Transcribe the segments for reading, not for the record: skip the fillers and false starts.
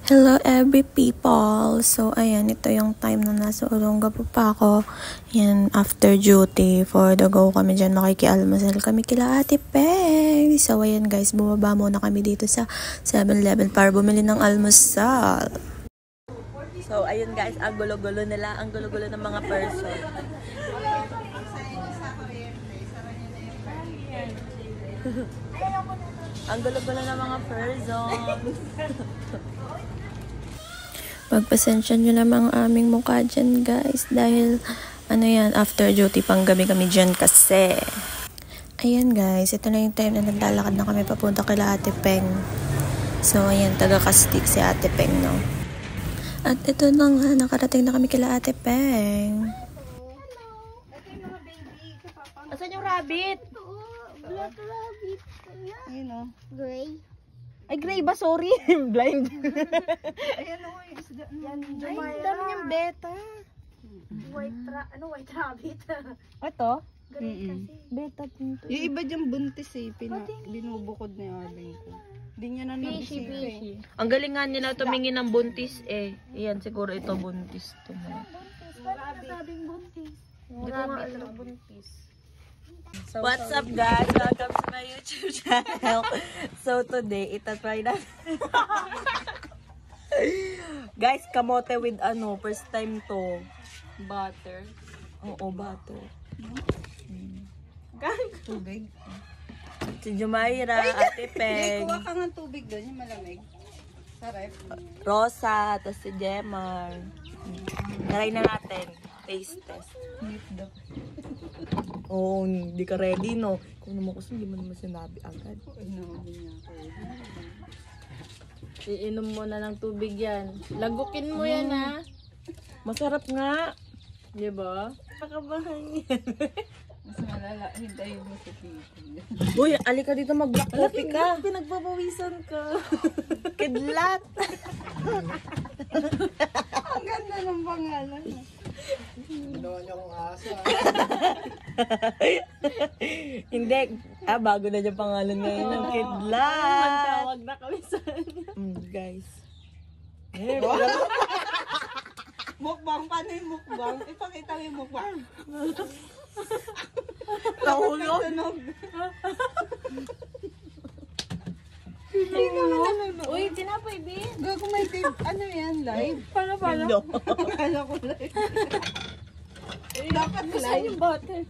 Hello every people! So, ayan, ito yung time na nasa Olongapo pa ako. Yan, after duty, for the go kami dyan, makikialmasal kami kila Ate Peng. So, ayan guys, bumaba muna kami dito sa 7-Eleven para bumili ng almusal. So, ayun guys, ang gulo-gulo nila, ang gulo-gulo ng mga person. Ang gulo-gulo ng mga person. Pagpasensya nyo naman ang aming mukha dyan guys. Dahil, ano yan, after duty pang gabi kami dyan kasi. Ayan guys, ito na yung time na naglalakad na kami papunta kila Ate Peng. So, ayan, taga-Kastik si Ate Peng, no? At ito na nga, nakarating na kami kila Ate Peng. Asan yung rabbit? Black rabbit. Ayun o. Gray. Ay, gray ba? Sorry. Blind. Ayan o. Yan, Ay, dami niyang beta. white rabbit? Ito? Gray kasi. Beta pinto. Yung iba dyan buntis eh. Binubukod na yung abing ko. Hindi niya na nabisita eh. Ang galing nga nila tumingin ng buntis eh. Ayan, siguro ito buntis to mo. Bakit nasabing buntis? Hindi ko nga alam buntis. What's up guys? Welcome to my YouTube channel. So today, itatry natin. Guys, kamote with ano, first time to. Butter. Oo, butter. Tubig. Si Jumaira, Ate Peng, Kuha ka ng tubig doon, yung malamig. Sa ref. Rosa, tapos si Jemar. Try na natin. Taste test. Oo, hindi ka ready, no? Kung naman kasi hindi mo naman sinabi agad. Iinom mo na ng tubig yan. Lagukin mo yan, ha? Masarap nga. Di ba? Nakabahan yan. Mas malala, hintayin mo sa tito. Uy, alika dito mag-black coffee ka. Pinagpapawisan ka. Kidlat. Ang ganda ng pangalan. Ginawa niya akong asa. Hindi. Bago na yung pangalan ngayon ng Kidlat. Magtawag na kami sa Guys. Mukbang, paano yung mukbang? Ipakita mo yung mukbang. Nahulog. Uy, tinapay, B. Gago may tape. Ano yan? Live? Paano? Akala ko live. Dapat live. Yung butter.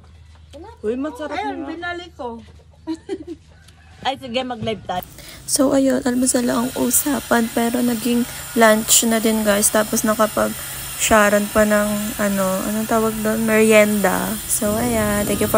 Uy, masarap Ayun, nga. binalik ko. Ay, sige, mag-live tayo. So, ayun, almusal lang ang usapan. Pero naging lunch na din, guys. Tapos nakapag-sharon pa ng, anong tawag doon? Merienda. So, ayan. Thank you for